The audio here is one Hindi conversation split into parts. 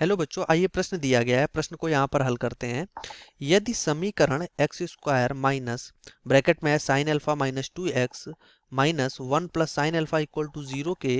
हेलो बच्चों, आइए प्रश्न दिया गया है। प्रश्न को यहाँ पर हल करते हैं। यदि समीकरण एक्स स्क्वायर माइनस ब्रैकेट में है sine alpha minus 2x minus 1 plus sine alpha equal to 0 के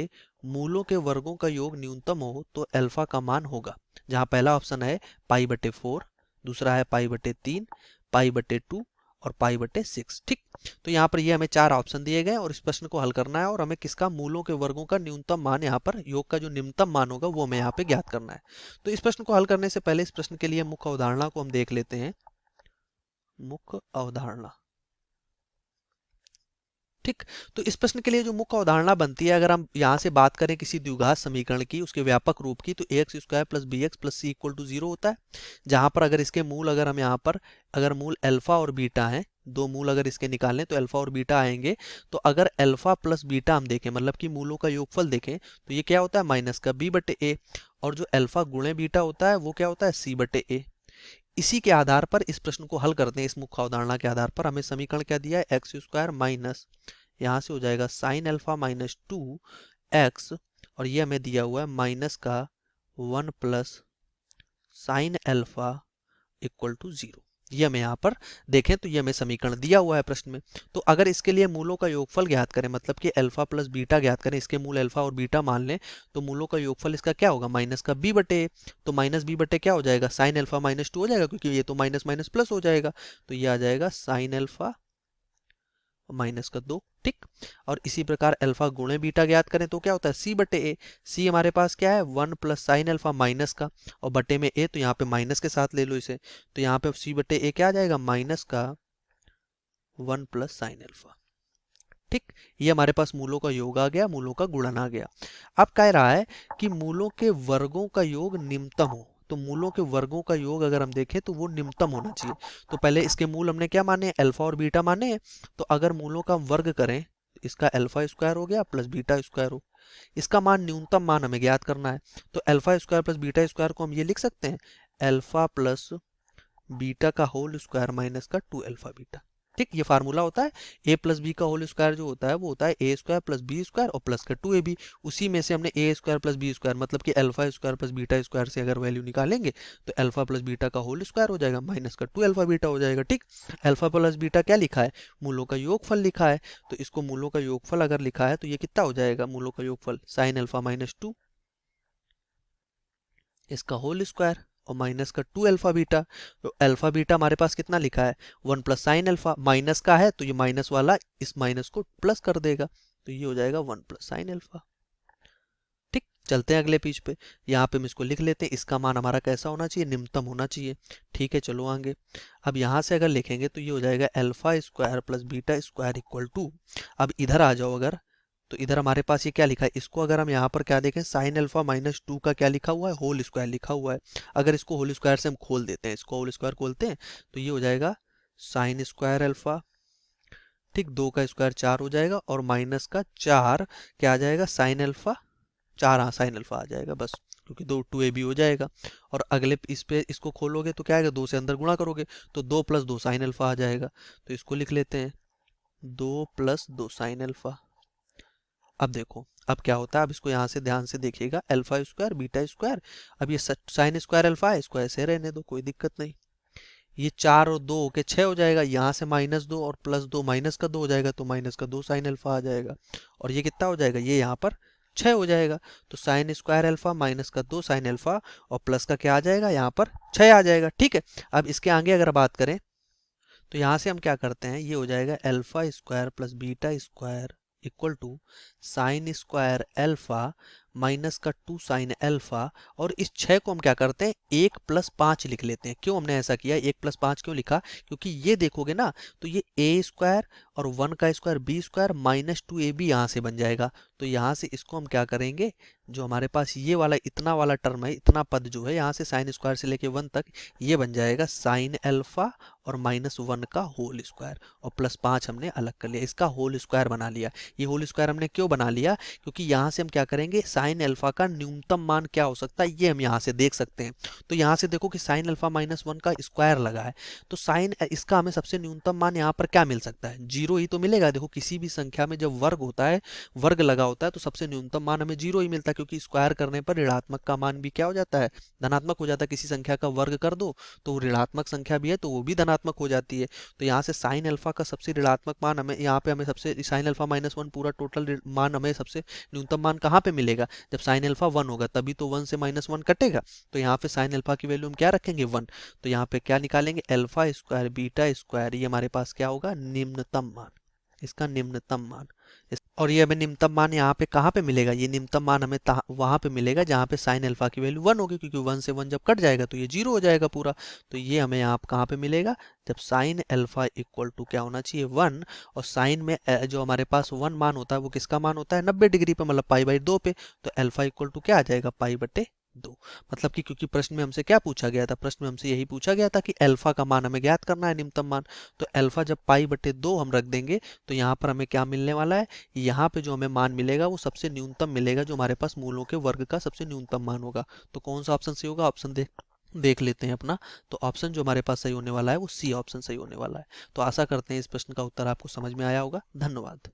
मूलों के वर्गों का योग न्यूनतम हो तो अल्फा का मान होगा। जहाँ पहला ऑप्शन है पाई बटे 4, दूसरा है पाई बटे 3, पाई बटे 2 और पाई बटे 6। ठीक, तो यहाँ पर ये हमें चार ऑप्शन दिए गए और इस प्रश्न को हल करना है और हमें किसका मूलों के वर्गों का न्यूनतम मान, यहाँ पर योग का जो निम्नतम मान होगा वो हमें यहाँ पे ज्ञात करना है। तो इस प्रश्न को हल करने से पहले इस प्रश्न के लिए मुख्य अवधारणा को हम देख लेते हैं। मुख्य अवधारणा, ठीक। तो इस प्रश्न के लिए जो मुख्य अवधारणा बनती है, अगर हम यहाँ से बात करें किसी द्विघात समीकरण की, उसके व्यापक रूप की, तो ax square plus B X plus C equal to 0 होता है। जहां पर अगर इसके मूल, अगर हम यहाँ पर अगर मूल अल्फा और बीटा हैं, दो मूल अगर इसके निकालें तो अल्फा और बीटा आएंगे। तो अगर अल्फा प्लस बीटा हम देखें, मतलब कि मूलों का योगफल देखें, तो ये क्या होता है माइनस का बी बटे ए, और जो अल्फा गुणे बीटा होता है वो क्या होता है सी बटे ए। इसी के आधार पर इस प्रश्न को हल करते हैं। इस मुख्य अवधारणा के आधार पर हमें समीकरण क्या दिया है, एक्स स्क्वायर माइनस, यहाँ से हो जाएगा साइन अल्फा माइनस 2x, और ये हमें दिया हुआ है माइनस का 1 plus sine alpha equal to 0। ये हमें यहाँ पर देखें तो ये हमें समीकरण दिया हुआ है प्रश्न में। तो अगर इसके लिए मूलों का योगफल ज्ञात करें, मतलब कि अल्फा प्लस बीटा ज्ञात करें, इसके मूल अल्फा और बीटा मान लें, तो मूलों का योगफल इसका क्या होगा माइनस का बी बटे। तो माइनस बी बटे क्या हो जाएगा, साइन अल्फा माइनस 2 हो जाएगा, क्योंकि ये तो माइनस माइनस प्लस हो जाएगा। तो ये आ जाएगा साइन अल्फा माइनस का 2। ठीक, और इसी प्रकार अल्फा गुणे बीटा ज्ञात करें तो क्या होता है सी बटे ए। सी हमारे पास क्या है 1 प्लस साइन अल्फा माइनस का, और बटे में ए, तो यहाँ पे माइनस के साथ ले लो इसे, तो यहाँ पे सी बटे ए क्या आ जाएगा माइनस का 1 प्लस साइन अल्फा। ठीक, ये हमारे पास मूलों का योग आ गया, मूलों का गुणन आ गया। अब कह रहा है कि मूलों के वर्गों का योग निम्नतम हो। तो मूलों के वर्गों का योग अगर हम देखें तो वो निम्नतम होना चाहिए। तो पहले इसके मूल हमने क्या माने, अल्फा और बीटा माने हैं। तो अगर मूलों का वर्ग करें, इसका अल्फा स्क्वायर हो गया प्लस बीटा स्क्वायर हो, इसका मान न्यूनतम मान हमें ज्ञात करना है। तो alpha square plus beta square को हम ये लिख सकते हैं, अल्फा प्लस बीटा का होल स्क्वायर माइनस का 2 अल्फा बीटा। ठीक, ये फार्मूला होता है। ए प्लस बी का होल स्क्वायर जो होता है वो होता है ए स्क्वायर प्लस बी स्क्वायर और प्लस का 2ab। उसी में से हमने ए स्क्वायर प्लस बी स्क्वायर, मतलब कि alpha square plus beta square से अगर वैल्यू निकालेंगे तो अल्फा प्लस बीटा का होल स्क्वायर हो जाएगा माइनस का 2 अल्फा बीटा हो जाएगा। ठीक, अल्फा प्लस बीटा क्या लिखा है, मूलों का योगफल लिखा है। तो इसको मूलों का योगफल अगर लिखा है तो ये कितना हो जाएगा, मूलों का योगफल साइन अल्फा माइनस 2, इसका होल स्क्वायर और माइनस का 2 अल्फा बीटा। तो अल्फा बीटा हमारे पास कितना लिखा है 1 प्लस साइन अल्फा, माइनस का है तो ये माइनस वाला इस माइनस को प्लस कर देगा, तो ये हो जाएगा 1 प्लस साइन अल्फा। ठीक, चलते हैं अगले पेज पे। यहाँ पे हम इसको लिख लेते हैं, इसका मान हमारा कैसा होना चाहिए, निम्नतम होना चाहिए। ठीक है, चलो आगे। अब यहाँ से अगर लिखेंगे तो ये हो जाएगा alpha square plus beta square equal to, अब इधर आ जाओ अगर, तो इधर हमारे पास ये क्या लिखा है, इसको अगर हम यहाँ पर क्या देखें साइन अल्फा माइनस 2 का क्या लिखा हुआ है, होल स्क्वायर लिखा हुआ है। अगर इसको होल स्क्वायर से हम खोल देते हैं, इसको होल स्क्वायर खोलते हैं तो ये हो जाएगा साइन स्क्वायर अल्फा, ठीक, 2 का स्क्वायर 4 हो जाएगा, और माइनस का 4 क्या आ जाएगा साइन अल्फा 4, हाँ साइन अल्फा आ जाएगा बस, क्योंकि 2ab हो जाएगा। और अगले इस पे इसको खोलोगे तो क्या आएगा, 2 से अंदर गुणा करोगे तो 2 प्लस 2 साइन अल्फा आ जाएगा। तो इसको लिख लेते हैं 2 प्लस 2 साइन अल्फा। अब देखो अब क्या होता है, अब इसको यहाँ से ध्यान से देखिएगा, अल्फा स्क्वायर बीटा स्क्वायर, अब ये साइन स्क्वायर अल्फा है, इसको ऐसे रहने दो, कोई दिक्कत नहीं। ये 4 और 2 के 6 हो जाएगा, यहाँ से माइनस 2 और प्लस 2 माइनस का 2 हो जाएगा, तो माइनस का 2 साइन अल्फा आ जाएगा। और ये कितना हो जाएगा, ये यहाँ पर 6 हो जाएगा। तो साइन स्क्वायर अल्फा माइनस का 2 साइन अल्फा और प्लस का क्या आ जाएगा, यहाँ पर 6 आ जाएगा। ठीक है, अब इसके आगे अगर बात करें तो यहाँ से हम क्या करते हैं, ये हो जाएगा alpha square plus beta square equal to sine square alpha minus का 2 साइन अल्फा, और इस 6 को हम क्या करते हैं 1 प्लस 5 लिख लेते हैं। क्यों हमने ऐसा किया, 1 प्लस 5 क्यों लिखा, क्योंकि ये देखोगे ना तो ये ए स्क्वायर और 1 का square B square minus 2ab यहाँ से बन जाएगा। तो यहाँ से इसको हम क्या करेंगे, जो हमारे पास ये वाला इतना वाला टर्म है, इतना पद जो है यहाँ से साइन स्क्वायर से लेके 1 तक, ये बन जाएगा साइन अल्फा और माइनस 1 का होल स्क्वायर, और प्लस 5 हमने अलग कर लिया, इसका होल स्क्वायर बना लिया। ये होल स्क्वायर हमने क्यों बना लिया, क्योंकि यहाँ से हम क्या करेंगे साइन अल्फा का न्यूनतम मान क्या हो सकता है, ये हम यहाँ से देख सकते हैं। तो यहाँ से देखो कि साइन अल्फा -1 का स्क्वायर लगा है, तो साइन इसका हमें सबसे न्यूनतम मान यहाँ पर क्या मिल सकता है, 0 ही तो मिलेगा। देखो किसी भी संख्या में जब वर्ग होता है, वर्ग लगा होता है, तो सबसे न्यूनतम मान हमें 0 ही मिलता है, क्योंकि स्क्वायर करने पर ऋणात्मक का मान भी क्या हो जाता है, धनात्मक हो जाता है। किसी संख्या का वर्ग कर दो तो वो ऋणात्मक संख्या भी है तो वो भी धनात्मक हो जाती है। तो यहाँ से साइन अल्फा का सबसे ऋणात्मक मान हमें यहाँ पे हमें सबसे साइन अल्फा -1 पूरा टोटल मान हमें सबसे न्यूनतम मान कहाँ पे मिलेगा, जब साइन अल्फा 1 होगा, तभी तो 1 से -1 कटेगा। तो यहाँ पे साइन अल्फा की वैल्यू हम क्या रखेंगे, 1। तो यहाँ पे क्या निकालेंगे, अल्फा स्क्वायर बीटा स्क्वायर, ये हमारे पास क्या होगा, निम्नतम मान, इसका निम्नतम मान। और ये हमें निम्नतम मान यहाँ पे कहाँ पे मिलेगा, ये निम्नतम मान हमें वहां पे मिलेगा जहाँ पे साइन अल्फा की वैल्यू 1 होगी, क्योंकि 1 से 1 जब कट जाएगा तो ये 0 हो जाएगा पूरा। तो ये हमें यहाँ कहाँ पे मिलेगा, जब साइन अल्फा इक्वल टू क्या होना चाहिए, 1। और साइन में जो हमारे पास 1 मान होता है वो किसका मान होता है, 90 डिग्री पे, मतलब π/2 पे। तो अल्फा इक्वल टू क्या आ जाएगा, π/2। मतलब कि क्योंकि प्रश्न में हमसे क्या पूछा गया था, प्रश्न में हमसे यही पूछा गया था कि अल्फा का मान हमें ज्ञात करना है, निम्नतम मान। तो अल्फा जब π/2 हम रख देंगे तो यहाँ पर हमें क्या मिलने वाला है, यहाँ पे जो हमें मान मिलेगा वो सबसे न्यूनतम मिलेगा, जो हमारे पास मूलों के वर्ग का सबसे न्यूनतम मान होगा। तो कौन सा ऑप्शन सही होगा, ऑप्शन देख लेते हैं अपना। तो ऑप्शन जो हमारे पास सही होने वाला है वो सी ऑप्शन सही होने वाला है। तो आशा करते हैं इस प्रश्न का उत्तर आपको समझ में आया होगा। धन्यवाद।